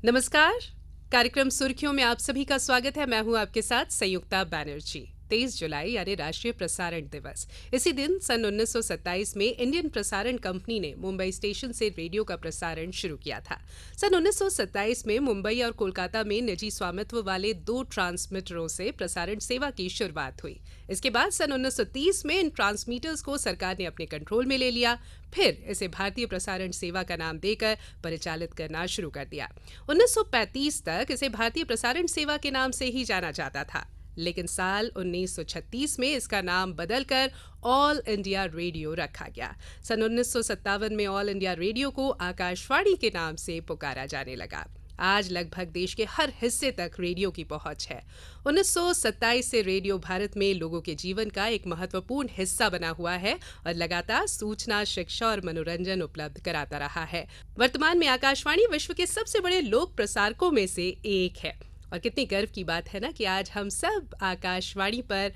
नमस्कार। कार्यक्रम सुर्खियों में आप सभी का स्वागत है। मैं हूं आपके साथ संयुक्ता बैनर्जी। 23 जुलाई यानी राष्ट्रीय प्रसारण दिवस। इसी दिन सन 1927 में इंडियन प्रसारण कंपनी ने मुंबई स्टेशन से रेडियो का प्रसारण शुरू किया था। सन 1927 में मुंबई और कोलकाता में निजी स्वामित्व वाले 2 ट्रांसमीटरों से प्रसारण सेवा की शुरुआत हुई। इसके बाद सन 1930 में इन ट्रांसमीटर्स को सरकार ने अपने कंट्रोल में ले लिया। फिर इसे भारतीय प्रसारण सेवा का नाम देकर परिचालित करना शुरू कर दिया। 1935 तक इसे भारतीय प्रसारण सेवा के नाम से ही जाना जाता था, लेकिन साल 1936 में इसका नाम बदलकर ऑल इंडिया रेडियो रखा गया। सन 1957 में ऑल इंडिया रेडियो को आकाशवाणी के नाम से पुकारा जाने लगा। आज लगभग देश के हर हिस्से तक रेडियो की पहुंच है। 1927 से रेडियो भारत में लोगों के जीवन का एक महत्वपूर्ण हिस्सा बना हुआ है और लगातार सूचना, शिक्षा और मनोरंजन उपलब्ध कराता रहा है। वर्तमान में आकाशवाणी विश्व के सबसे बड़े लोक प्रसारकों में से एक है और कितनी गर्व की बात है ना कि आज हम सब आकाशवाणी पर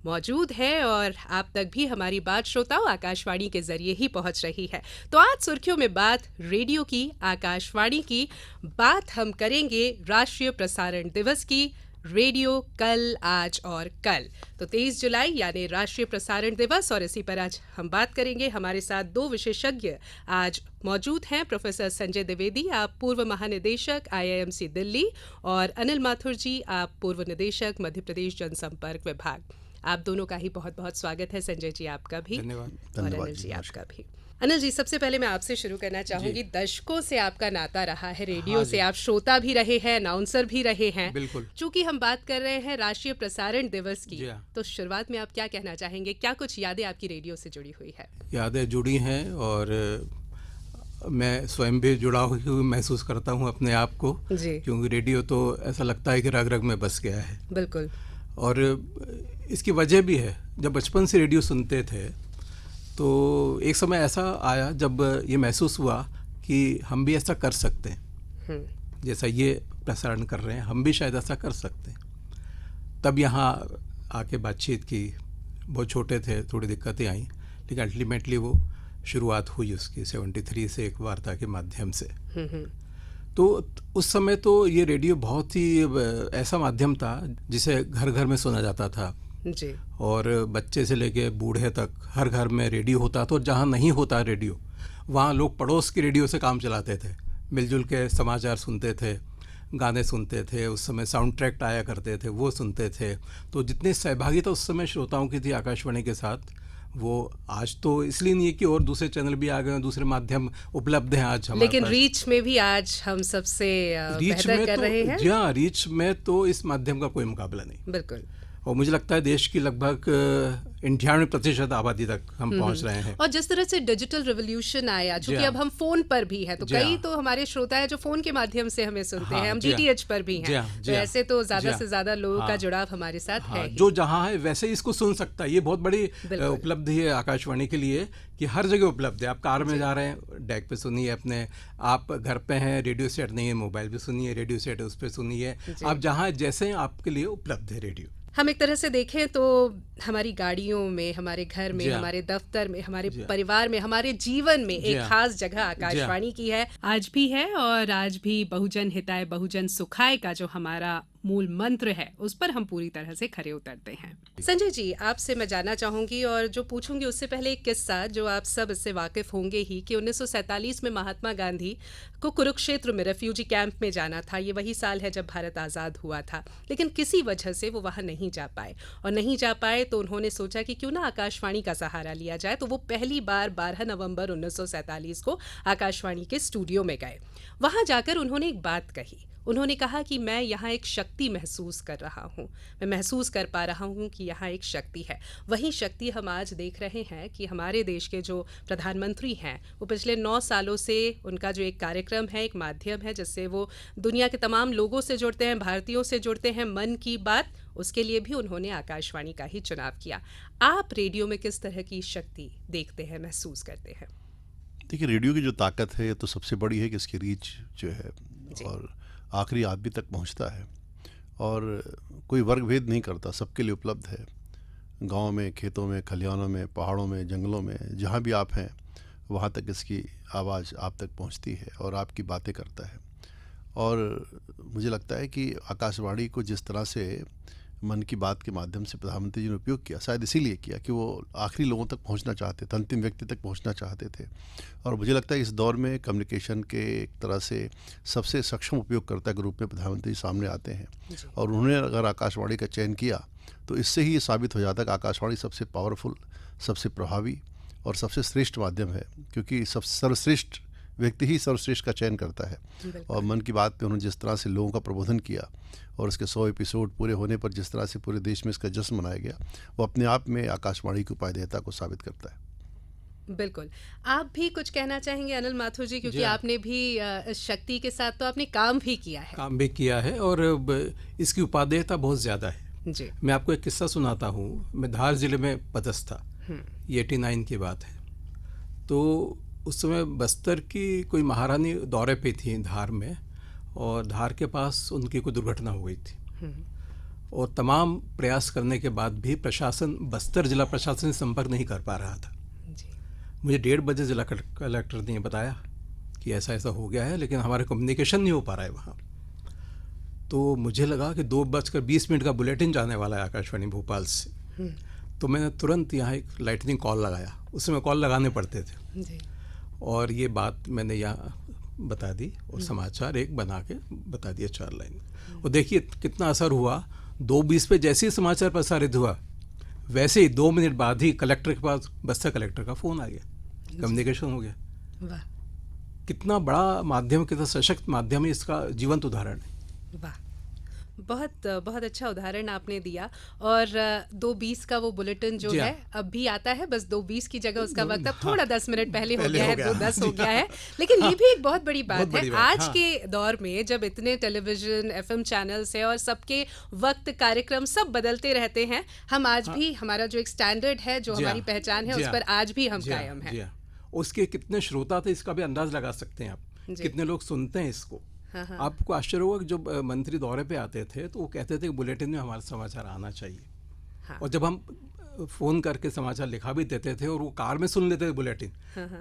मौजूद है और आप तक भी हमारी बात श्रोताओं आकाशवाणी के जरिए ही पहुंच रही है। तो आज सुर्खियों में बात रेडियो की, आकाशवाणी की बात हम करेंगे राष्ट्रीय प्रसारण दिवस की। रेडियो कल, आज और कल। तो 23 जुलाई यानी राष्ट्रीय प्रसारण दिवस और इसी पर आज हम बात करेंगे। हमारे साथ 2 विशेषज्ञ आज मौजूद हैं। प्रोफेसर संजय द्विवेदी, आप पूर्व महानिदेशक IIMC दिल्ली, और अनिल माथुर जी, आप पूर्व निदेशक मध्य प्रदेश जनसंपर्क विभाग। आप दोनों का ही बहुत बहुत स्वागत है। संजय जी आपका भी, धन्यवाद। और अनिल जी आपका भी। अनिल जी, सबसे पहले मैं आपसे शुरू करना चाहूंगी। दशकों से आपका नाता रहा है रेडियो से, आप श्रोता भी रहे हैं, अनाउंसर भी रहे हैं। बिल्कुल। चूंकि हम बात कर रहे हैं राष्ट्रीय प्रसारण दिवस की, हाँ। तो शुरुआत में आप क्या कहना चाहेंगे? क्या कुछ यादें आपकी रेडियो से जुड़ी हुई है? यादें जुड़ी हैं और मैं स्वयं भी जुड़ा हुआ महसूस करता हूँ अपने आप को जी। क्योंकि रेडियो तो ऐसा लगता है कि रग रग में बस गया है। बिल्कुल। और इसकी वजह भी है, जब बचपन से रेडियो सुनते थे तो एक समय ऐसा आया जब ये महसूस हुआ कि हम भी ऐसा कर सकते हैं, जैसा ये प्रसारण कर रहे हैं हम भी शायद ऐसा कर सकते हैं। तब यहाँ आके बातचीत की, बहुत छोटे थे, थोड़ी दिक्कतें आई, लेकिन अल्टीमेटली वो शुरुआत हुई उसकी 73 से एक वार्ता के माध्यम से। तो उस समय तो ये रेडियो बहुत ही ऐसा माध्यम था जिसे घर घर में सुना जाता था जी। और बच्चे से लेके बूढ़े तक हर घर में रेडियो होता था। और जहाँ नहीं होता रेडियो, वहाँ लोग पड़ोस के रेडियो से काम चलाते थे, मिलजुल के समाचार सुनते थे, गाने सुनते थे। उस समय साउंड ट्रैक आया करते थे, वो सुनते थे। तो जितनी सहभागिता उस समय श्रोताओं की थी आकाशवाणी के साथ, वो आज तो इसलिए नहीं है कि और दूसरे चैनल भी आ गए हैं, दूसरे माध्यम उपलब्ध हैं आज हमारे लेकिन पास। रीच में भी आज हम सबसे बेहतर कर रहे हैं। जी हाँ, रीच में तो इस माध्यम का कोई मुकाबला नहीं। बिल्कुल। और मुझे लगता है देश की लगभग 98% आबादी तक हम पहुंच रहे हैं। और जिस तरह से डिजिटल रिवोल्यूशन आया, चूंकि अब हम फोन पर भी हैं, तो कई तो हमारे श्रोता है जो फोन के माध्यम से हमें सुनते हैं। हम DTH पर भी हैं, तो ऐसे तो ज्यादा से ज्यादा लोगों का जुड़ाव हमारे साथ है ही। जो जहां है वैसे इसको सुन सकता है। ये बहुत बड़ी उपलब्धि है आकाशवाणी के लिए कि हर जगह उपलब्ध है। आप कार में जा रहे हैं, डेक पे सुनिए अपने, आप घर पे हैं, रेडियो सेट नहीं है, मोबाइल पे सुनिए, रेडियो सेट है उस पर सुनिए। आप जहाँ जैसे आपके लिए उपलब्ध है रेडियो। हम एक तरह से देखें तो हमारी गाड़ियों में, हमारे घर में, हमारे दफ्तर में, हमारे परिवार में, हमारे जीवन में एक खास जगह आकाशवाणी की है, आज भी है। और आज भी बहुजन हिताय बहुजन सुखाय का जो हमारा मूल मंत्र है, उस पर हम पूरी तरह से खरे उतरते हैं। संजय जी, आपसे मैं जानना चाहूंगी और जो पूछूंगी उससे पहले एक किस्सा जो आप सब इससे वाकिफ होंगे ही, कि 1947 में महात्मा गांधी को कुरुक्षेत्र में रेफ्यूजी कैंप में जाना था। ये वही साल है जब भारत आज़ाद हुआ था, लेकिन किसी वजह से वो वहाँ नहीं जा पाए। और नहीं जा पाए तो उन्होंने सोचा कि क्यों ना आकाशवाणी का सहारा लिया जाए। तो वो पहली बार 12 नवंबर 1947 को आकाशवाणी के स्टूडियो में गए। वहाँ जाकर उन्होंने एक बात कही। उन्होंने कहा कि मैं यहाँ एक शक्ति महसूस कर रहा हूँ, मैं महसूस कर पा रहा हूँ कि यहाँ एक शक्ति है। वही शक्ति हम आज देख रहे हैं कि हमारे देश के जो प्रधानमंत्री हैं, वो पिछले 9 सालों से उनका जो एक कार्यक्रम है, एक माध्यम है जिससे वो दुनिया के तमाम लोगों से जुड़ते हैं, भारतीयों से जुड़ते हैं, मन की बात, उसके लिए भी उन्होंने आकाशवाणी का ही चुनाव किया। आप रेडियो में किस तरह की शक्ति देखते हैं, महसूस करते हैं? देखिए, रेडियो की जो ताकत है ये तो सबसे बड़ी है कि इसकी रीच जो है और आखिरी आदमी तक पहुंचता है और कोई वर्ग भेद नहीं करता, सबके लिए उपलब्ध है। गांव में, खेतों में, खलिहानों में, पहाड़ों में, जंगलों में, जहां भी आप हैं वहां तक इसकी आवाज़ आप तक पहुंचती है और आपकी बातें करता है। और मुझे लगता है कि आकाशवाणी को जिस तरह से मन की बात के माध्यम से प्रधानमंत्री जी ने उपयोग किया, शायद इसीलिए किया कि वो आखिरी लोगों तक पहुंचना चाहते थे, अंतिम व्यक्ति तक पहुंचना चाहते थे। और मुझे लगता है इस दौर में कम्युनिकेशन के एक तरह से सबसे सक्षम उपयोगकर्ता के रूप में प्रधानमंत्री जी सामने आते हैं। और उन्होंने अगर आकाशवाणी का चयन किया तो इससे ही ये साबित हो जाता है कि आकाशवाणी सबसे पावरफुल, सबसे प्रभावी और सबसे श्रेष्ठ माध्यम है, क्योंकि सब सर्वश्रेष्ठ व्यक्ति ही सर्वश्रेष्ठ का चयन करता है। और मन की बात पे उन्होंने जिस तरह से लोगों का प्रबोधन किया और उसके 100 एपिसोड पूरे होने पर जिस तरह से पूरे देश में इसका जश्न मनाया गया, वो अपने आप में आकाशवाणी की उपादेयता को साबित करता है। बिल्कुल। आप भी कुछ कहना चाहेंगे अनिल माथुर जी, क्योंकि जी हाँ। आपने भी इस शक्ति के साथ तो आपने काम भी किया है। काम भी किया है और इसकी उपादेयता बहुत ज़्यादा है। जी। मैं आपको एक किस्सा सुनाता हूँ। मैं धार ज़िले में पदस्थ था, ये 89 की बात है। तो उस समय बस्तर की कोई महारानी दौरे पे थी धार में, और धार के पास उनकी कोई दुर्घटना हो गई थी। और तमाम प्रयास करने के बाद भी प्रशासन, बस्तर जिला प्रशासन से संपर्क नहीं कर पा रहा था। जी। मुझे 1:30 बजे जिला कलेक्टर ने बताया कि ऐसा ऐसा हो गया है, लेकिन हमारा कम्युनिकेशन नहीं हो पा रहा है वहाँ। तो मुझे लगा कि 2:20 का बुलेटिन जाने वाला है आकाशवाणी भोपाल से। तो मैंने तुरंत यहाँ एक लाइटनिंग कॉल लगाया। उसमें कॉल लगाने पड़ते थे। जी। और ये बात मैंने यहाँ बता दी और समाचार एक बना के बता दिया 4 लाइन। और देखिए कितना असर हुआ। 2:20 पे जैसे ही समाचार प्रसारित हुआ, वैसे ही 2 मिनट बाद ही कलेक्टर के पास, बस्तर कलेक्टर का फ़ोन आ गया, कम्युनिकेशन हो गया। वाह। कितना बड़ा माध्यम, कितना सशक्त माध्यम है, इसका जीवंत उदाहरण है। वाह, बहुत बहुत अच्छा उदाहरण आपने दिया। और 2:20 का वो बुलेटिन जो जी है हाँ। अब भी आता है, बस 2:20 की जगह उसका वक्त अब हाँ। थोड़ा 10 मिनट पहले हो पहले गया हो है, गया। 2:10 हो जी गया हाँ। है। लेकिन ये भी एक बहुत बड़ी बात बहुत है बड़ी बात, आज हाँ। के दौर में, जब इतने टेलीविजन, एफएम चैनल्स है और सबके वक्त, कार्यक्रम सब बदलते रहते हैं, हम आज भी, हमारा जो एक स्टैंडर्ड है, जो जी हमारी हाँ। पहचान है, जी उस हाँ। पर आज भी हम जी हाँ, कायम जी हैं। हाँ। उसके कितने श्रोता थे इसका भी अंदाज लगा सकते हैं आप, जी। कितने लोग सुनते हैं इसको। हाँ, हाँ। आपको आश्चर्य होगा कि जब मंत्री दौरे पे आते थे तो वो कहते थे कि बुलेटिन में हमारा समाचार आना चाहिए। हाँ। और जब हम फ़ोन करके समाचार लिखा भी देते थे और वो कार में सुन लेते थे बुलेटिन,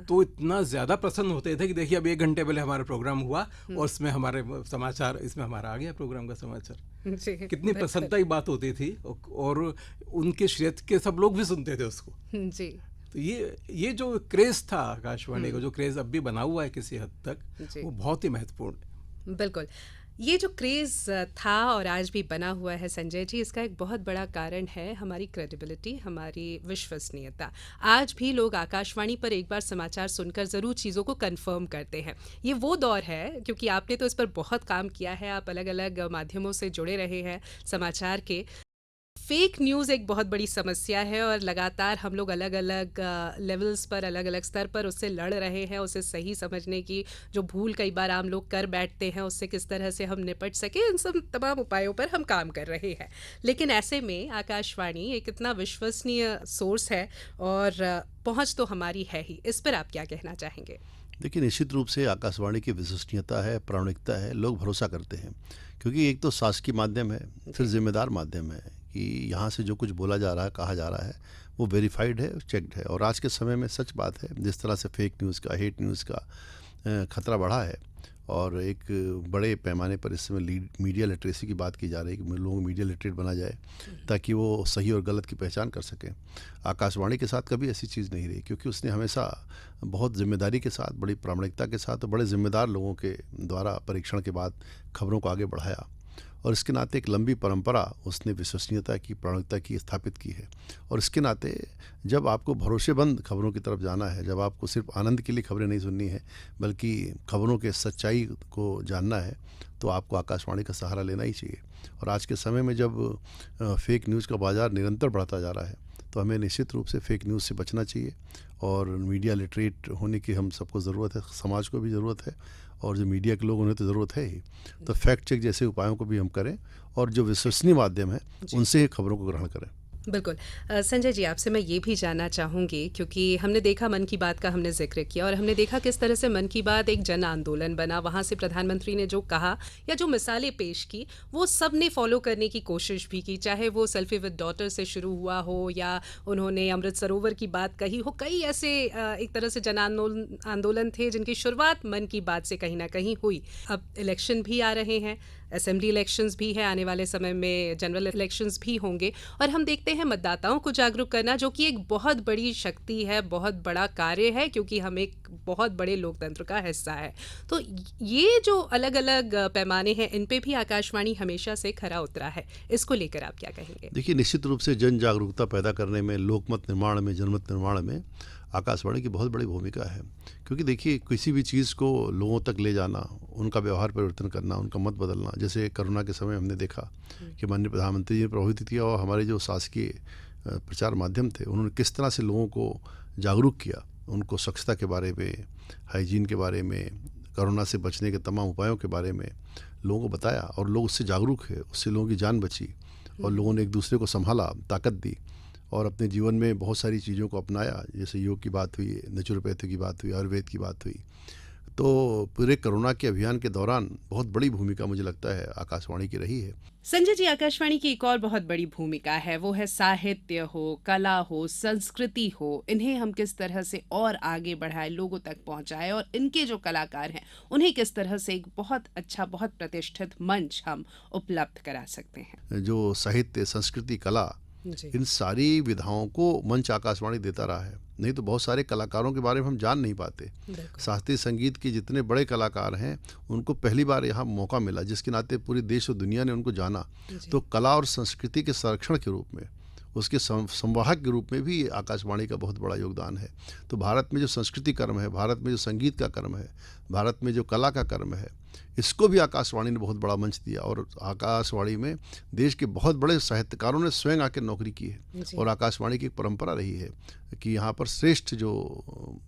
तो इतना ज़्यादा प्रसन्न होते थे कि देखिए अब 1 घंटे पहले हमारा प्रोग्राम हुआ और उसमें हमारे समाचार, इसमें हमारा आ गया प्रोग्राम का समाचार। जी, कितनी प्रसन्नता की बात होती थी। और उनके क्षेत्र के सब लोग भी सुनते थे उसको। जी। तो ये जो क्रेज़ था आकाशवाणी को, जो क्रेज़ अब भी बना हुआ है किसी हद तक, जी। वो बहुत ही महत्वपूर्ण है। बिल्कुल। ये जो क्रेज़ था और आज भी बना हुआ है संजय जी, इसका एक बहुत बड़ा कारण है हमारी क्रेडिबिलिटी, हमारी विश्वसनीयता। आज भी लोग आकाशवाणी पर एक बार समाचार सुनकर ज़रूर चीज़ों को कंफर्म करते हैं। ये वो दौर है, क्योंकि आपने तो इस पर बहुत काम किया है, आप अलग अलग माध्यमों से जुड़े रहे हैं समाचार के। फेक न्यूज़ एक बहुत बड़ी समस्या है और लगातार हम लोग अलग अलग लेवल्स पर, अलग अलग स्तर पर उससे लड़ रहे हैं। उसे सही समझने की जो भूल कई बार आम लोग कर बैठते हैं, उससे किस तरह से हम निपट सके, इन सब तमाम उपायों पर हम काम कर रहे हैं। लेकिन ऐसे में आकाशवाणी एक इतना विश्वसनीय सोर्स है और पहुंच तो हमारी है ही। इस पर आप क्या कहना चाहेंगे? देखिए, निश्चित रूप से आकाशवाणी की विश्वसनीयता है, प्रामाणिकता है, लोग भरोसा करते हैं, क्योंकि एक तो शासकीय माध्यम है, फिर जिम्मेदार माध्यम है कि यहाँ से जो कुछ बोला जा रहा है, कहा जा रहा है, वो वेरीफाइड है, चेक्ड है। और आज के समय में सच बात है, जिस तरह से फेक न्यूज़ का, हेट न्यूज़ का खतरा बढ़ा है और एक बड़े पैमाने पर इस समय मीडिया लिटरेसी की बात की जा रही है कि लोग मीडिया लिटरेट बना जाए ताकि वो सही और गलत की पहचान कर सकें। आकाशवाणी के साथ कभी ऐसी चीज़ नहीं रही, क्योंकि उसने हमेशा बहुत जिम्मेदारी के साथ, बड़ी प्रामाणिकता के साथ और बड़े जिम्मेदार लोगों के द्वारा परीक्षण के बाद खबरों को आगे बढ़ाया। और इसके नाते एक लंबी परंपरा उसने विश्वसनीयता की, प्रामाणिकता की स्थापित की है। और इसके नाते जब आपको भरोसेमंद खबरों की तरफ जाना है, जब आपको सिर्फ आनंद के लिए खबरें नहीं सुननी है, बल्कि खबरों के सच्चाई को जानना है, तो आपको आकाशवाणी का सहारा लेना ही चाहिए। और आज के समय में जब फेक न्यूज़ का बाज़ार निरंतर बढ़ता जा रहा है, तो हमें निश्चित रूप से फेक न्यूज़ से बचना चाहिए। और मीडिया लिटरेट होने की हम सबको ज़रूरत है, समाज को भी ज़रूरत है, और जो मीडिया के लोग उन्हें तो ज़रूरत है ही। तो फैक्ट चेक जैसे उपायों को भी हम करें और जो विश्वसनीय माध्यम है उनसे ही खबरों को ग्रहण करें। बिल्कुल। संजय जी, आपसे मैं ये भी जानना चाहूँगी, क्योंकि हमने देखा मन की बात का हमने ज़िक्र किया और हमने देखा किस तरह से मन की बात एक जन आंदोलन बना। वहाँ से प्रधानमंत्री ने जो कहा या जो मिसालें पेश की, वो सब ने फॉलो करने की कोशिश भी की, चाहे वो सेल्फी विद डॉटर से शुरू हुआ हो या उन्होंने अमृत सरोवर की बात कही हो। कई ऐसे एक तरह से जन आंदोलन थे जिनकी शुरुआत मन की बात से कहीं ना कहीं हुई। अब इलेक्शन भी आ रहे हैं, असेंबली इलेक्शंस भी है, आने वाले समय में जनरल इलेक्शंस भी होंगे और हम देखते हैं मतदाताओं को जागरूक करना, जो कि एक बहुत बड़ी शक्ति है, बहुत बड़ा कार्य है, क्योंकि हम एक बहुत बड़े लोकतंत्र का हिस्सा है। तो ये जो अलग अलग पैमाने हैं, इन पे भी आकाशवाणी हमेशा से खरा उतरा है। इसको लेकर आप क्या कहेंगे? देखिए, निश्चित रूप से जन जागरूकता पैदा करने में, लोकमत निर्माण में, जनमत निर्माण में आकाशवाणी की बहुत बड़ी भूमिका है। क्योंकि देखिए, किसी भी चीज़ को लोगों तक ले जाना, उनका व्यवहार परिवर्तन करना, उनका मत बदलना, जैसे कोरोना के समय हमने देखा कि माननीय प्रधानमंत्री जी ने प्रभावित किया और हमारे जो शासकीय प्रचार माध्यम थे, उन्होंने किस तरह से लोगों को जागरूक किया, उनको स्वच्छता के बारे में, हाइजीन के बारे में, कोरोना से बचने के तमाम उपायों के बारे में लोगों को बताया और लोग उससे जागरूक है, उससे लोगों की जान बची और लोगों ने एक दूसरे को संभाला, ताकत दी और अपने जीवन में बहुत सारी चीज़ों को अपनाया। जैसे योग की बात हुई, नेचुरोपैथी की बात हुई, आयुर्वेद की बात हुई। तो पूरे कोरोना के अभियान के दौरान बहुत बड़ी भूमिका मुझे लगता है आकाशवाणी की रही है। संजय जी, आकाशवाणी की एक और बहुत बड़ी भूमिका है, वो है साहित्य हो, कला हो, संस्कृति हो, इन्हें हम किस तरह से और आगे बढ़ाए, लोगों तक पहुंचाए और इनके जो कलाकार हैं उन्हें किस तरह से एक बहुत अच्छा, बहुत प्रतिष्ठित मंच हम उपलब्ध करा सकते हैं। जो साहित्य, संस्कृति, कला, इन सारी विधाओं को मंच आकाशवाणी देता रहा है। नहीं तो बहुत सारे कलाकारों के बारे में हम जान नहीं पाते। शास्त्रीय संगीत के जितने बड़े कलाकार हैं, उनको पहली बार यहाँ मौका मिला, जिसके नाते पूरे देश और दुनिया ने उनको जाना। तो कला और संस्कृति के संरक्षण के रूप में, उसके संवाहक के रूप में भी आकाशवाणी का बहुत बड़ा योगदान है। तो भारत में जो संस्कृति कर्म है, भारत में जो संगीत का कर्म है, भारत में जो कला का कर्म है, इसको भी आकाशवाणी ने बहुत बड़ा मंच दिया और आकाशवाणी में देश के बहुत बड़े साहित्यकारों ने स्वयं आकर नौकरी की है। और आकाशवाणी की एक परंपरा रही है कि यहाँ पर श्रेष्ठ जो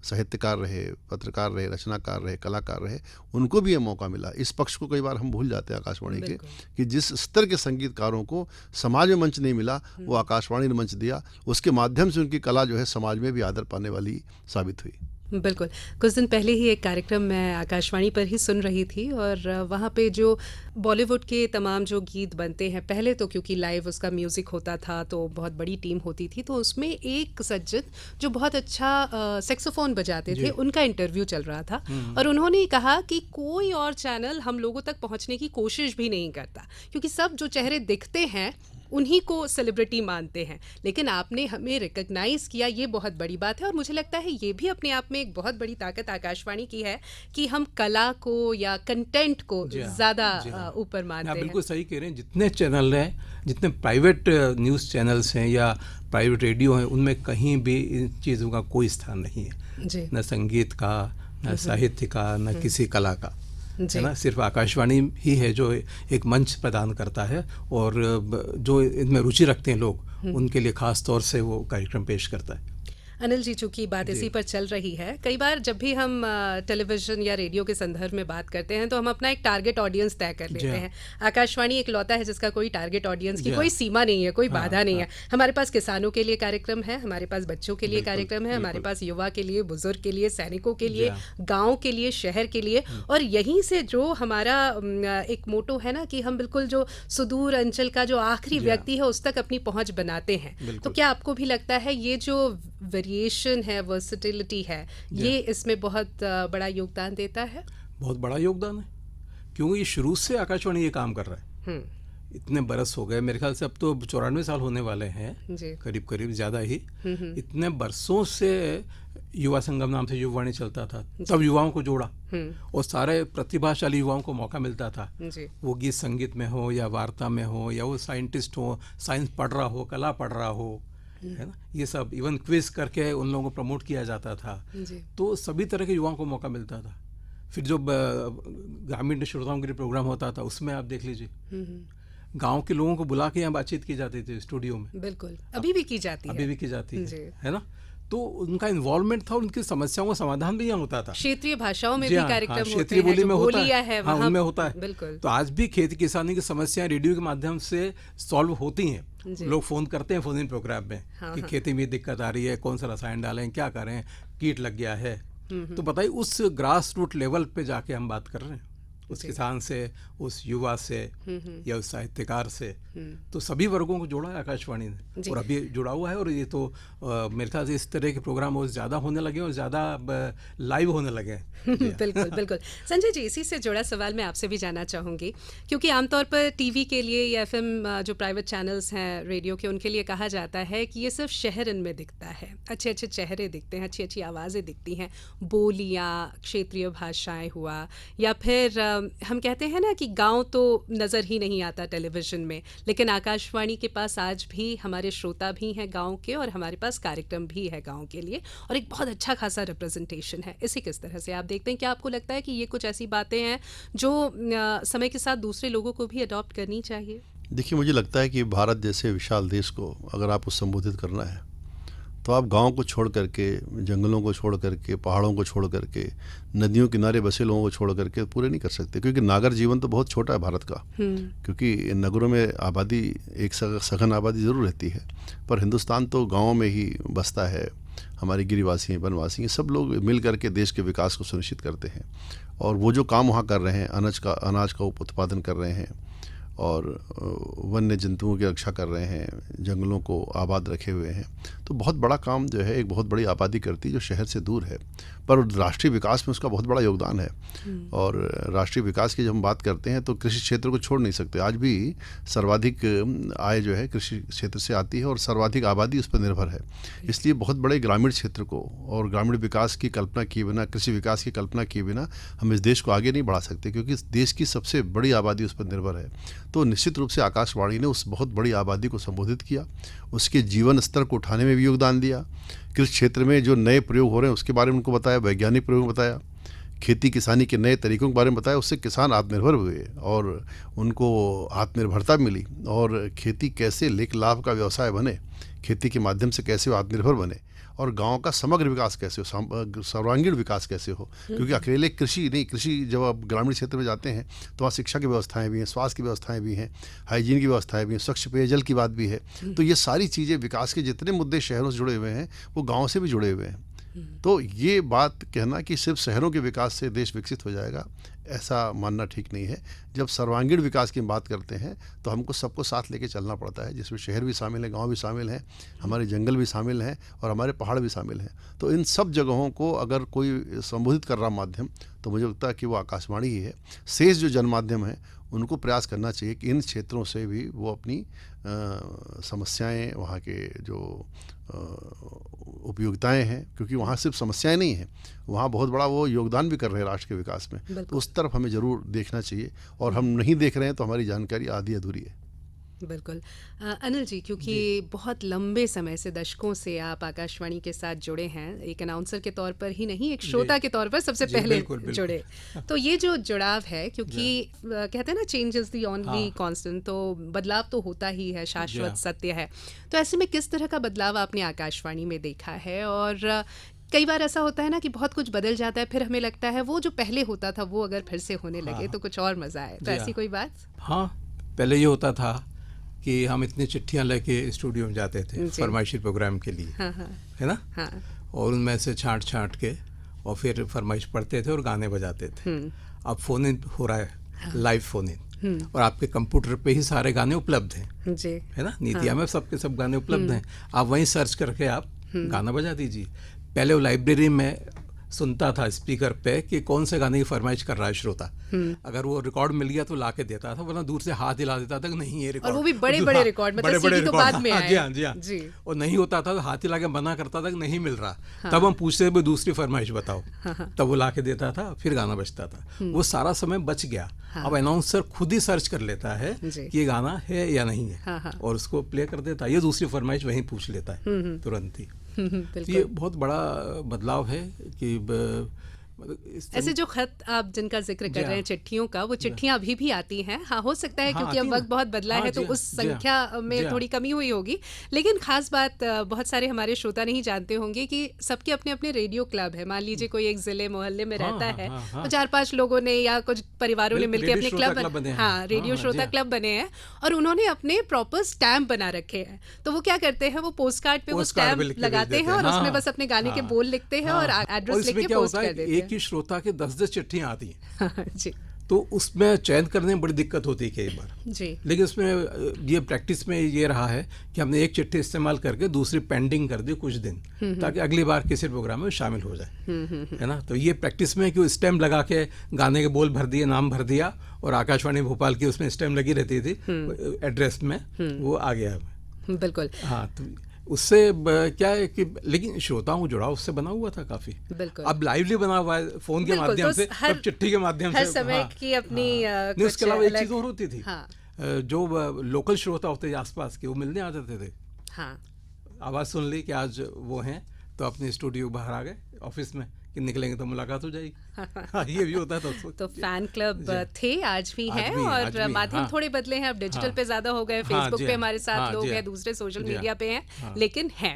साहित्यकार रहे, पत्रकार रहे, रचनाकार रहे, कलाकार रहे, उनको भी ये मौका मिला। इस पक्ष को कई बार हम भूल जाते हैं आकाशवाणी के, कि जिस स्तर के संगीतकारों को समाज में मंच नहीं मिला, वो आकाशवाणी ने मंच दिया। उसके माध्यम से उनकी कला जो है समाज में भी आदर पाने वाली साबित हुई। बिल्कुल। कुछ दिन पहले ही एक कार्यक्रम मैं आकाशवाणी पर ही सुन रही थी और वहाँ पे जो बॉलीवुड के तमाम जो गीत बनते हैं, पहले तो क्योंकि लाइव उसका म्यूज़िक होता था तो बहुत बड़ी टीम होती थी, तो उसमें एक सज्जन जो बहुत अच्छा सैक्सोफोन बजाते थे, उनका इंटरव्यू चल रहा था और उन्होंने कहा कि कोई और चैनल हम लोगों तक पहुँचने की कोशिश भी नहीं करता, क्योंकि सब जो चेहरे दिखते हैं उन्हीं को सेलिब्रिटी मानते हैं, लेकिन आपने हमें रिकग्नाइज़ किया, ये बहुत बड़ी बात है। और मुझे लगता है ये भी अपने आप में एक बहुत बड़ी ताकत आकाशवाणी की है कि हम कला को या कंटेंट को ज़्यादा ऊपर मानते हैं। बिल्कुल सही कह रहे हैं। जितने चैनल हैं, जितने प्राइवेट न्यूज़ चैनल्स हैं या प्राइवेट रेडियो हैं, उनमें कहीं भी इन चीज़ों का कोई स्थान नहीं है, न संगीत का, न साहित्य का, न किसी कला का, है ना। सिर्फ आकाशवाणी ही है जो एक मंच प्रदान करता है और जो इनमें रुचि रखते हैं लोग, उनके लिए खास तौर से वो कार्यक्रम पेश करता है। अनिल जी, चूंकि बात इसी पर चल रही है, कई बार जब भी हम टेलीविज़न या रेडियो के संदर्भ में बात करते हैं तो हम अपना एक टारगेट ऑडियंस तय कर लेते हैं। आकाशवाणी एक लौता है जिसका कोई टारगेट ऑडियंस की कोई सीमा नहीं है, कोई बाधा नहीं है। हमारे पास किसानों के लिए कार्यक्रम है, हमारे पास बच्चों के लिए कार्यक्रम है, हमारे पास युवा के लिए, बुजुर्ग के लिए, सैनिकों के लिए, गाँव के लिए, शहर के लिए। और यहीं से जो हमारा एक मोटो है ना कि हम बिल्कुल जो सुदूर अंचल का जो आखिरी व्यक्ति है उस तक अपनी पहुँच बनाते हैं। तो क्या आपको भी लगता है ये जो वेरिएशन है, वर्सेटिलिटी है, ये इसमें बहुत बड़ा योगदान देता है? बहुत बड़ा योगदान है, क्योंकि शुरू से आकाशवाणी ये काम कर रहा है। इतने बरस हो गए, मेरे ख्याल से अब तो 94 साल होने वाले हैं, करीब करीब, ज़्यादा ही। इतने बरसों से युवा संगम नाम से युवावाणी चलता था, तब युवाओं को जोड़ा और सारे प्रतिभाशाली युवाओं को मौका मिलता था। वो गीत संगीत में हो या वार्ता में हो या वो साइंटिस्ट हो, साइंस पढ़ रहा हो, कला पढ़ रहा हो, है ना, ये सब इवन क्विज करके उन लोगों को प्रमोट किया जाता था। तो सभी तरह के युवाओं को मौका मिलता था। फिर जो ग्रामीण श्रोताओं के लिए प्रोग्राम होता था, उसमें आप देख लीजिए, गांव के लोगों को बुला के यहाँ बातचीत की जाती थी स्टूडियो में। बिल्कुल, अभी भी की जाती है, है ना। तो उनका इन्वॉल्वमेंट था, उनकी समस्याओं का समाधान भी यहाँ होता था। क्षेत्रीय भाषाओं में जी भी हाँ, कार्यक्रम होते क्षेत्रीय हैं, बोली जो में होता बोलियां है, वहाँ उनमें होता है। बिल्कुल। तो आज भी खेती किसानी की समस्याएं रेडियो के माध्यम से सॉल्व होती हैं। लोग फोन करते हैं फोन इन प्रोग्राम में कि खेती में दिक्कत आ रही है, कौन सा रसायन डालें, क्या करें, कीट लग गया है। तो बताइए, उस ग्रास रूट लेवल पे जाके हम बात कर रहे हैं, उस किसान से, उस युवा से या उस साहित्यकार से। तो सभी वर्गों को जोड़ा है आकाशवाणी ने, और अभी जुड़ा हुआ है। और ये तो मेरे ख्याल से इस तरह के प्रोग्राम और ज़्यादा होने लगे और ज़्यादा लाइव होने लगे हैं। बिल्कुल बिल्कुल। संजय जी, इसी से जुड़ा सवाल मैं आपसे भी जानना चाहूँगी, क्योंकि आमतौर पर टीवी के लिए या एफएम जो प्राइवेट चैनल्स हैं रेडियो के, उनके लिए कहा जाता है कि ये सिर्फ शहर इनमें दिखता है, अच्छे अच्छे चेहरे दिखते हैं, अच्छी अच्छी आवाज़ें दिखती हैं, बोलियाँ, क्षेत्रीय भाषाएं हुआ, या फिर हम कहते हैं ना कि गांव तो नज़र ही नहीं आता टेलीविज़न में, लेकिन आकाशवाणी के पास आज भी हमारे श्रोता भी हैं गांव के, और हमारे पास कार्यक्रम भी है गांव के लिए, और एक बहुत अच्छा खासा रिप्रेजेंटेशन है। इसी किस तरह से आप देखते हैं, क्या आपको लगता है कि ये कुछ ऐसी बातें हैं जो समय के साथ दूसरे लोगों को भी अडॉप्ट करनी चाहिए? देखिए, मुझे लगता है कि भारत जैसे विशाल देश को अगर आपको संबोधित करना है तो आप गांव को छोड़ करके, जंगलों को छोड़ करके, पहाड़ों को छोड़ करके, नदियों किनारे बसे लोगों को छोड़ करके पूरे नहीं कर सकते, क्योंकि नागर जीवन तो बहुत छोटा है भारत का। क्योंकि नगरों में आबादी, एक सघन आबादी ज़रूर रहती है, पर हिंदुस्तान तो गाँव में ही बसता है। हमारे गिरिवासी हैं, वनवासी हैं, सब लोग मिल करके देश के विकास को सुनिश्चित करते हैं। और वो जो काम वहाँ कर रहे हैं, अनाज का उत्पादन कर रहे हैं, और वन्य जंतुओं की रक्षा कर रहे हैं, जंगलों को आबाद रखे हुए हैं, तो बहुत बड़ा काम जो है एक बहुत बड़ी आबादी करती है जो शहर से दूर है, पर राष्ट्रीय विकास में उसका बहुत बड़ा योगदान है। और राष्ट्रीय विकास की जब हम बात करते हैं तो कृषि क्षेत्र को छोड़ नहीं सकते। आज भी सर्वाधिक आय जो है कृषि क्षेत्र से आती है, और सर्वाधिक आबादी उस पर निर्भर है। इसलिए बहुत बड़े ग्रामीण क्षेत्र को और ग्रामीण विकास की कल्पना किए बिना, कृषि विकास की कल्पना किए बिना हम इस देश को आगे नहीं बढ़ा सकते, क्योंकि इस देश की सबसे बड़ी आबादी उस पर निर्भर है। तो निश्चित रूप से आकाशवाणी ने उस बहुत बड़ी आबादी को संबोधित किया, उसके जीवन स्तर को उठाने में भी योगदान दिया। कृषि क्षेत्र में जो नए प्रयोग हो रहे हैं उसके बारे में उनको बताया, वैज्ञानिक प्रयोग बताया, खेती किसानी के नए तरीकों के बारे में बताया। उससे किसान आत्मनिर्भर हुए और उनको आत्मनिर्भरता मिली, और खेती कैसे लेख लाभ का व्यवसाय बने, खेती के माध्यम से कैसे वो आत्मनिर्भर बने, और गांव का समग्र विकास कैसे हो, सर्वांगीण विकास कैसे हो। क्योंकि अकेले कृषि नहीं, कृषि जब आप ग्रामीण क्षेत्र में जाते हैं तो वहाँ शिक्षा की व्यवस्थाएं भी हैं, स्वास्थ्य की व्यवस्थाएं भी हैं, हाइजीन की व्यवस्थाएं भी हैं, स्वच्छ पेयजल की बात भी है। तो ये सारी चीज़ें, विकास के जितने मुद्दे शहरों से जुड़े हुए हैं वो गाँव से भी जुड़े हुए हैं। तो ये बात कहना कि सिर्फ शहरों के विकास से देश विकसित हो जाएगा, ऐसा मानना ठीक नहीं है। जब सर्वांगीण विकास की बात करते हैं तो हमको सबको साथ लेके चलना पड़ता है, जिसमें शहर भी शामिल है, गांव भी शामिल हैं, हमारे जंगल भी शामिल हैं, और हमारे पहाड़ भी शामिल हैं। तो इन सब जगहों को अगर कोई संबोधित कर रहा माध्यम, तो मुझे लगता है कि वो आकाशवाणी ही है। शेष जो जनमाध्यम है उनको प्रयास करना चाहिए कि इन क्षेत्रों से भी वो अपनी समस्याएं, वहाँ के जो उपयोगिताएं हैं, क्योंकि वहाँ सिर्फ समस्याएं नहीं हैं, वहाँ बहुत बड़ा वो योगदान भी कर रहे हैं राष्ट्र के विकास में। तो उस तरफ हमें ज़रूर देखना चाहिए, और हम नहीं देख रहे हैं तो हमारी जानकारी आधी अधूरी है। बिल्कुल। अनिल जी, क्योंकि बहुत लंबे समय से, दशकों से आप आकाशवाणी के साथ जुड़े हैं, एक अनाउंसर के तौर पर ही नहीं, एक श्रोता के तौर पर सबसे पहले बिल्कुल। जुड़े, तो ये जो जुड़ाव है, क्योंकि कहते हैं ना, change is the only constant, तो बदलाव तो होता ही है, शाश्वत सत्य है। तो ऐसे में किस तरह का बदलाव आपने आकाशवाणी में देखा है? और कई बार ऐसा होता है ना कि बहुत कुछ बदल जाता है, फिर हमें लगता है वो जो पहले होता था वो अगर फिर से होने लगे तो कुछ और मज़ा आए, तो ऐसी कोई बात? हाँ, पहले ये होता था कि हम इतनी चिट्ठियां लेके स्टूडियो में जाते थे फरमाइशी प्रोग्राम के लिए, है ना, और उनमें से छांट के और फिर फरमाइश पढ़ते थे और गाने बजाते थे। अब फ़ोन इन हो रहा है, लाइव फ़ोन इन, और आपके कंप्यूटर पे ही सारे गाने उपलब्ध हैं जी, है ना, नीतिया में सबके सब गाने उपलब्ध हैं। आप वहीं सर्च करके आप गाना बजा दीजिए। पहले वो लाइब्रेरी में सुनता था स्पीकर पे कि कौन से गाने की फरमाइश कर रहा है श्रोता, अगर वो रिकॉर्ड मिल गया तो ला के देता था, वरना दूर से हाथ हिला देता था कि नहीं ये रिकॉर्ड, और वो भी बड़े-बड़े रिकॉर्ड, मतलब सीडी तो बाद में आए। जी हाँ, और नहीं होता था तो हाथ हिला के मना करता था कि नहीं मिल रहा। तब हम पूछते थे दूसरी फरमाइश बताओ, तब वो ला के देता था, फिर गाना बजता था। वो सारा समय बच गया। अब अनाउंसर खुद ही सर्च कर लेता है कि ये गाना है या नहीं है, और उसको प्ले कर देता है, ये दूसरी फरमाइश वहीं पूछ लेता है तुरंत ही। ये बहुत बड़ा बदलाव है कि ऐसे जो खत आप जिनका जिक्र कर रहे हैं चिट्ठियों का, वो चिट्ठियां अभी भी आती हैं। हाँ, हो सकता है क्योंकि अब वक्त बहुत बदला है तो उस संख्या में थोड़ी कमी हुई होगी, लेकिन खास बात बहुत सारे हमारे श्रोता नहीं जानते होंगे कि सबके अपने अपने रेडियो क्लब है। मान लीजिए कोई एक जिले मोहल्ले में रहता है तो 4-5 लोगों ने या कुछ परिवारों ने मिलकर अपने क्लब, हाँ, रेडियो श्रोता क्लब बने हैं और उन्होंने अपने प्रॉपर स्टैम्प बना रखे हैं। तो वो क्या करते हैं, वो पोस्ट कार्ड पे वो स्टैम्प लगाते हैं और उसमें बस अपने गाने के बोल लिखते हैं और एड्रेस लिख के पोस्ट कर देते हैं। एक ही श्रोता के 10-10 चिट्ठियां आती हैं जी, तो उसमें चयन करने में बड़ी दिक्कत होती है कई बार जी। लेकिन उसमें ये प्रैक्टिस में ये रहा है कि हमने एक चिट्ठी इस्तेमाल करके दूसरी पेंडिंग कर दी कुछ दिन, ताकि अगली बार किसी प्रोग्राम में शामिल हो जाए, है ना। तो ये प्रैक्टिस में कि स्टैम्प लगा के गाने के बोल भर दिए, नाम भर दिया और आकाशवाणी भोपाल की उसमें स्टैम्प लगी रहती थी एड्रेस में, वो आ गया। बिल्कुल, हाँ, तो उससे क्या है कि लेकिन श्रोताओं को जुड़ाव उससे बना हुआ था काफी। बिल्कुल, अब लाइवली बना हुआ है फोन के माध्यम से, तब चिट्ठी के माध्यम से, हर समय की अपनी नहीं, उसके अलावा एक चीज और होती थी, हाँ, जो लोकल श्रोता होते थे आसपास के, वो मिलने आ जाते थे। हाँ, आवाज सुन ली कि आज वो हैं, तो अपने स्टूडियो बाहर आ गए ऑफिस में कि निकलेंगे तो मुलाकात हो जाएगी। हाँ, ये भी होता था। तो फैन क्लब थे, आज भी हैं और माध्यम थोड़े बदले हैं, अब डिजिटल पे ज्यादा हो गए, फेसबुक पे हमारे साथ लोग हैं, दूसरे सोशल मीडिया पे हैं, लेकिन हैं।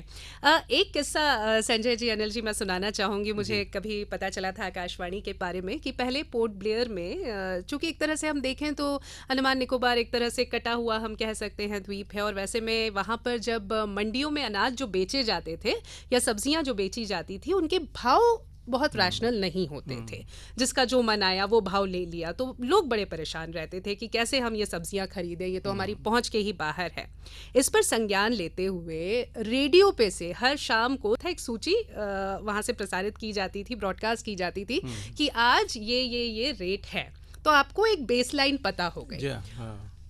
एक किस्सा संजय जी, अनिल जी, मैं सुनाना चाहूंगी। मुझे कभी पता चला था आकाशवाणी के बारे में कि पहले पोर्ट ब्लेयर में, चूंकि एक तरह से हम देखें तो अंडमान निकोबार एक तरह से कटा हुआ हम कह सकते हैं द्वीप है, और वैसे में वहाँ पर जब मंडियों में अनाज जो बेचे जाते थे या सब्जियां जो बेची जाती थी, उनके भाव बहुत रैशनल नहीं होते थे। जिसका जो मन आया वो भाव ले लिया, तो लोग बड़े परेशान रहते थे कि कैसे हम ये सब्जियां खरीदें, ये तो हमारी पहुंच के ही बाहर है। इस पर संज्ञान लेते हुए रेडियो पे से हर शाम को था एक सूची वहां से प्रसारित की जाती थी, ब्रॉडकास्ट की जाती थी कि आज ये रेट है, तो आपको एक बेसलाइन पता हो गई।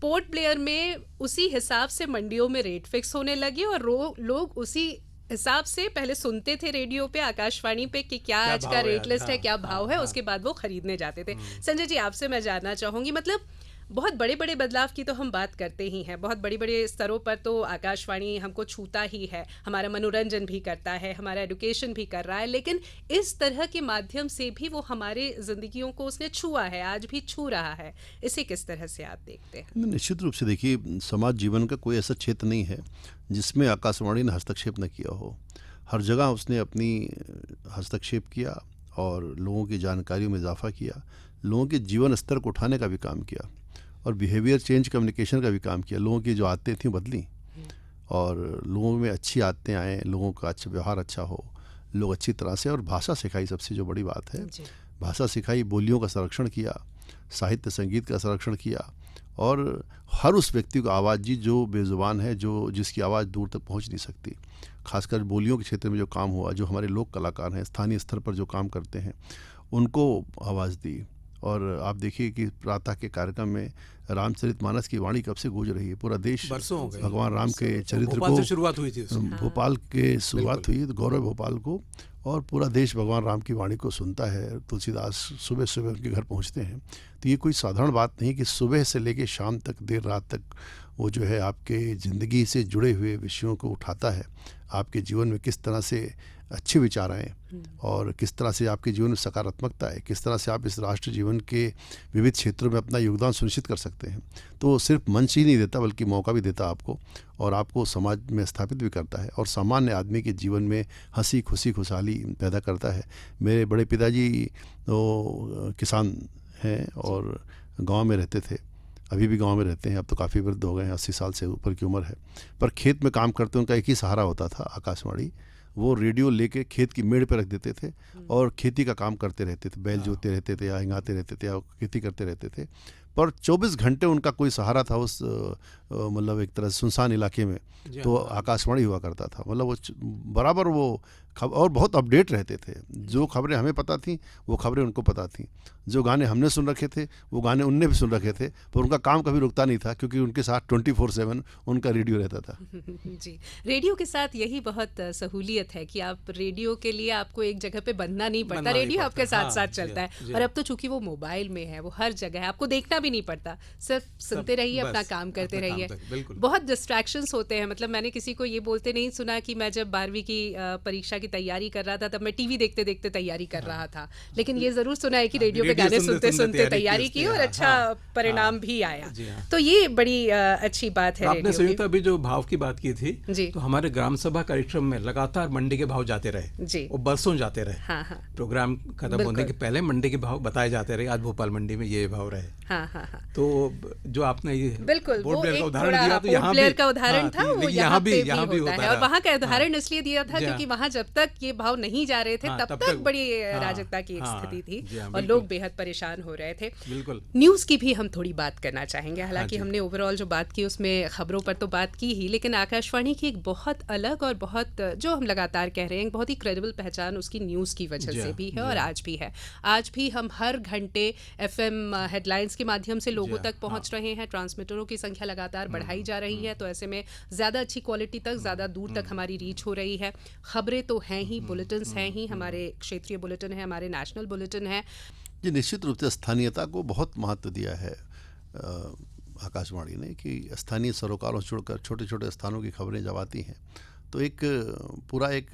पोर्ट ब्लेयर में उसी हिसाब से मंडियों में रेट फिक्स होने लगे और लोग उसी हिसाब से पहले सुनते थे रेडियो पे, आकाशवाणी पे कि क्या आज का रेट लिस्ट है, क्या भाव है, उसके बाद वो खरीदने जाते थे। संजय जी, आपसे मैं जानना चाहूंगी, मतलब बहुत बड़े बड़े बदलाव की तो हम बात करते ही हैं, बहुत बड़े बड़े स्तरों पर तो आकाशवाणी हमको छूता ही है, हमारा मनोरंजन भी करता है, हमारा एजुकेशन भी कर रहा है, लेकिन इस तरह के माध्यम से भी वो हमारे जिंदगियों को उसने छुआ है, आज भी छू रहा है। इसे किस तरह से आप देखते हैं? निश्चित रूप से देखिए, समाज जीवन का कोई ऐसा क्षेत्र नहीं है जिसमें आकाशवाणी ने हस्तक्षेप न किया हो। हर जगह उसने अपनी हस्तक्षेप किया और लोगों की जानकारियों में इजाफा किया, लोगों के जीवन स्तर को उठाने का भी काम किया और बिहेवियर चेंज कम्युनिकेशन का भी काम किया। लोगों की जो आदतें थी बदली और लोगों में अच्छी आदतें आए, लोगों का अच्छा व्यवहार अच्छा हो, लोग अच्छी तरह से, और भाषा सिखाई, सबसे जो बड़ी बात है, भाषा सिखाई, बोलियों का संरक्षण किया, साहित्य संगीत का संरक्षण किया और हर उस व्यक्ति को आवाज़ दी जो बेजुबान है, जिसकी आवाज़ दूर तक पहुंच नहीं सकती। खासकर बोलियों के क्षेत्र में जो काम हुआ, जो हमारे लोक कलाकार हैं स्थानीय स्तर पर जो काम करते हैं, उनको आवाज़ दी। और आप देखिए कि प्रातः के कार्यक्रम में रामचरितमानस की वाणी कब से गूंज रही है, पूरा देश भगवान राम के चरित्र को, शुरुआत हुई थी, भोपाल के शुरुआत हुई, गौरव भोपाल को, और पूरा देश भगवान राम की वाणी को सुनता है। तुलसीदास सुबह सुबह उनके घर पहुंचते हैं, तो ये कोई साधारण बात नहीं कि सुबह से लेकर शाम तक, देर रात तक वो जो है आपके ज़िंदगी से जुड़े हुए विषयों को उठाता है, आपके जीवन में किस तरह से अच्छे विचार आएँ और किस तरह से आपके जीवन में सकारात्मकता है, किस तरह से आप इस राष्ट्र जीवन के विविध क्षेत्रों में अपना योगदान सुनिश्चित कर सकते हैं। तो सिर्फ मंच ही नहीं देता बल्कि मौका भी देता आपको, और आपको समाज में स्थापित भी करता है और सामान्य आदमी के जीवन में हंसी खुशी खुशहाली पैदा करता है। मेरे बड़े पिताजी तो किसान हैं और गाँव में रहते थे, अभी भी गांव में रहते हैं, अब तो काफ़ी वृद्ध हो गए हैं, 80 साल से ऊपर की उम्र है, पर खेत में काम करते उनका एक ही सहारा होता था, आकाशवाणी। वो रेडियो लेके खेत की मेड़ पे रख देते थे और खेती का काम करते रहते थे, बैल जोतते रहते थे या हिंगाते रहते थे या खेती करते रहते थे, पर 24 घंटे उनका कोई सहारा था उस मतलब एक तरह से सुनसान इलाके में, तो आकाशवाणी हुआ करता था। मतलब वो बराबर वो और बहुत अपडेट रहते थे, जो खबरें हमें पता थी वो खबरें उनको पता थी, जो गाने हमने सुन रखे थे वो गाने उनने भी सुन रखे थे, पर उनका काम कभी रुकता नहीं था क्योंकि उनके साथ 24/7 उनका रेडियो रहता था। जी, रेडियो के साथ यही बहुत सहूलियत है कि आप रेडियो के लिए आपको एक जगह पे बंधना नहीं पड़ता, रेडियो आपके साथ साथ चलता है। और अब तो चूंकि वो मोबाइल में है, वो हर जगह है, आपको देखना भी नहीं पड़ता, सिर्फ सुनते रहिए, अपना काम करते रहिए। बहुत डिस्ट्रैक्शंस होते हैं, मतलब मैंने किसी को ये बोलते नहीं सुना कि मैं जब 12वीं की परीक्षा की तैयारी कर रहा था तब मैं टीवी देखते देखते तैयारी कर रहा था, लेकिन ये जरूर सुना है कि रेडियो पे गाने सुनते सुनते तैयारी की और अच्छा परिणाम भी आया। तो ये बड़ी अच्छी बात है। आपने संयुक्त अभी जो भाव की बात की थी, जी, तो हमारे ग्राम सभा कार्यक्रम में लगातार मंडी के भाव जाते रहे जी, और बरसों जाते रहे। हाँ हाँ, प्रोग्राम खत्म होने के पहले मंडी के भाव बताए जाते रहे, आज भोपाल मंडी में ये भाव रहे। हाँ हाँ हाँ। तो जो आपने ये बिल्कुल बोर्ड वो प्लेयर एक का उदाहरण दिया, तो यहाँ प्लेयर का उदाहरण था, वो यहाँ भी होता है। और वहाँ का उदाहरण इसलिए दिया था क्योंकि वहाँ जब तक ये भाव नहीं जा रहे थे तब तक बड़ी अराजकता की एक स्थिति थी और लोग बेहद परेशान हो रहे थे। बिल्कुल। न्यूज़ की भी हम थोड़ी बात करना चाहेंगे, हालांकि हमने ओवरऑल जो बात की उसमें खबरों पर तो बात की ही, लेकिन आकाशवाणी की एक बहुत अलग और बहुत, जो हम लगातार कह रहे हैं, बहुत ही क्रेडिबल पहचान उसकी न्यूज़ की वजह से भी है और आज भी है। आज भी हम हर घंटे FM हेडलाइंस के माध्यम से लोगों तक पहुंच रहे हैं, ट्रांसमीटरों की संख्या लगातार बढ़ाई जा रही है, तो ऐसे में ज़्यादा अच्छी क्वालिटी तक, ज़्यादा दूर तक हमारी रीच हो रही है। खबरें तो हैं ही, बुलेटिन्स हैं ही, हमारे क्षेत्रीय बुलेटिन है, हमारे नेशनल बुलेटिन है। जी, निश्चित रूप से स्थानीयता को बहुत महत्व दिया है आकाशवाणी ने, कि स्थानीय सरोकारों से जुड़कर छोटे छोटे स्थानों की खबरें जब आती हैं तो एक पूरा एक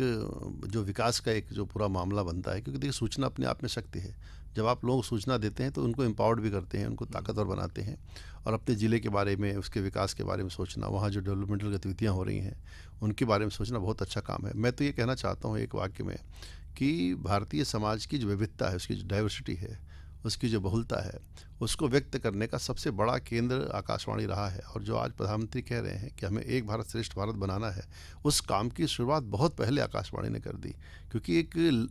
जो विकास का एक जो पूरा मामला बनता है, क्योंकि देखिए सूचना अपने आप में शक्ति है। जब आप लोग सूचना देते हैं तो उनको एम्पावर्ड भी करते हैं, उनको ताकतवर बनाते हैं, और अपने ज़िले के बारे में, उसके विकास के बारे में सोचना, वहाँ जो डेवलपमेंटल गतिविधियाँ हो रही हैं उनके बारे में सोचना बहुत अच्छा काम है। मैं तो ये कहना चाहता हूँ एक वाक्य में कि भारतीय समाज की जो विविधता है, उसकी जो डाइवर्सिटी है, उसकी जो बहुलता है, उसको व्यक्त करने का सबसे बड़ा केंद्र आकाशवाणी रहा है। और जो आज प्रधानमंत्री कह रहे हैं कि हमें एक भारत श्रेष्ठ भारत बनाना है, उस काम की शुरुआत बहुत पहले आकाशवाणी ने कर दी, क्योंकि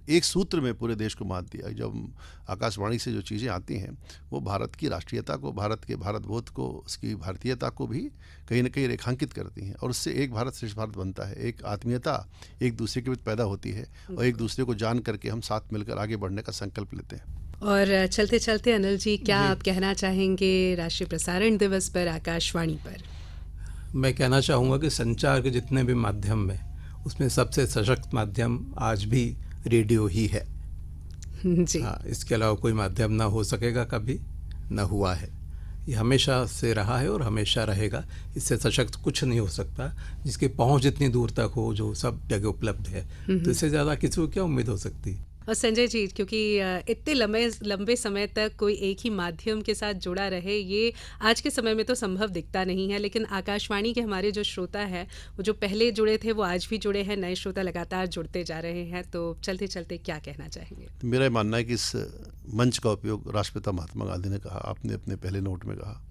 एक सूत्र में पूरे देश को बांध दिया। जब आकाशवाणी से जो चीज़ें आती हैं वो भारत की राष्ट्रीयता को, भारत के भारतबोध को, उसकी भारतीयता को भी कहीं ना कहीं रेखांकित करती हैं, और उससे एक भारत श्रेष्ठ भारत बनता है। एक आत्मीयता एक दूसरे के बीच पैदा होती है और एक दूसरे को जान करके हम साथ मिलकर आगे बढ़ने का संकल्प लेते हैं। और चलते चलते अनिल जी, क्या आप कहना चाहेंगे राष्ट्रीय प्रसारण दिवस पर आकाशवाणी पर? मैं कहना चाहूँगा कि संचार के जितने भी माध्यम में, उसमें सबसे सशक्त माध्यम आज भी रेडियो ही है। जी हाँ, इसके अलावा कोई माध्यम ना हो सकेगा, कभी ना हुआ है। ये हमेशा से रहा है और हमेशा रहेगा। इससे सशक्त कुछ नहीं हो सकता, जिसकी पहुँच जितनी दूर तक हो, जो सब जगह उपलब्ध है, तो इससे ज़्यादा किसी को क्या उम्मीद हो सकती है। और संजय जी, क्योंकि इतने लंबे समय तक कोई एक ही माध्यम के साथ जुड़ा रहे, ये आज के समय में तो संभव दिखता नहीं है, लेकिन आकाशवाणी के हमारे जो श्रोता हैं, वो जो पहले जुड़े थे वो आज भी जुड़े हैं, नए श्रोता लगातार जुड़ते जा रहे हैं। तो चलते चलते क्या कहना चाहेंगे? मेरा मानना है कि इस मंच का उपयोग राष्ट्रपिता महात्मा गांधी ने कहा, आपने अपने पहले नोट में कहा,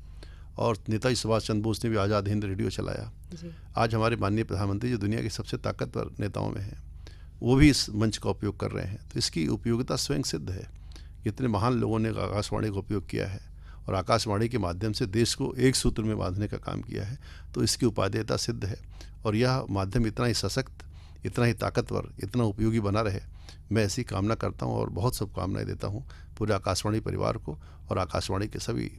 और नेताजी सुभाष चंद्र बोस ने भी आज़ाद हिंद रेडियो चलाया। आज हमारे माननीय प्रधानमंत्री जो दुनिया के सबसे ताकतवर नेताओं में हैं, वो भी इस मंच का उपयोग कर रहे हैं। तो इसकी उपयोगिता स्वयं सिद्ध है। इतने महान लोगों ने आकाशवाणी का उपयोग किया है और आकाशवाणी के माध्यम से देश को एक सूत्र में बांधने का काम किया है, तो इसकी उपादेयता सिद्ध है। और यह माध्यम इतना ही सशक्त, इतना ही ताकतवर, इतना उपयोगी बना रहे, मैं ऐसी कामना करता हूँ और बहुत शुभकामनाएं देता हूँ पूरे आकाशवाणी परिवार को और आकाशवाणी के सभी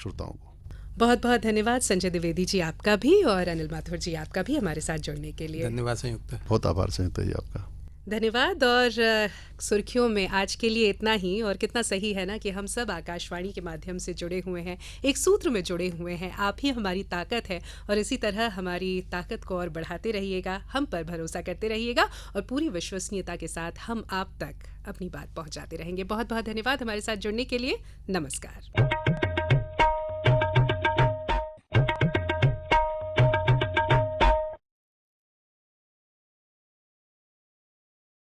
श्रोताओं को। बहुत बहुत धन्यवाद संजय द्विवेदी जी आपका भी, और अनिल माथुर जी आपका भी हमारे साथ जुड़ने के लिए। धन्यवाद संयुक्त। बहुत आभार संयुक्त जी आपका। धन्यवाद। और सुर्खियों में आज के लिए इतना ही। और कितना सही है ना कि हम सब आकाशवाणी के माध्यम से जुड़े हुए हैं, एक सूत्र में जुड़े हुए हैं। आप ही हमारी ताकत है और इसी तरह हमारी ताकत को और बढ़ाते रहिएगा, हम पर भरोसा करते रहिएगा और पूरी विश्वसनीयता के साथ हम आप तक अपनी बात पहुंचाते रहेंगे। बहुत बहुत धन्यवाद हमारे साथ जुड़ने के लिए। नमस्कार।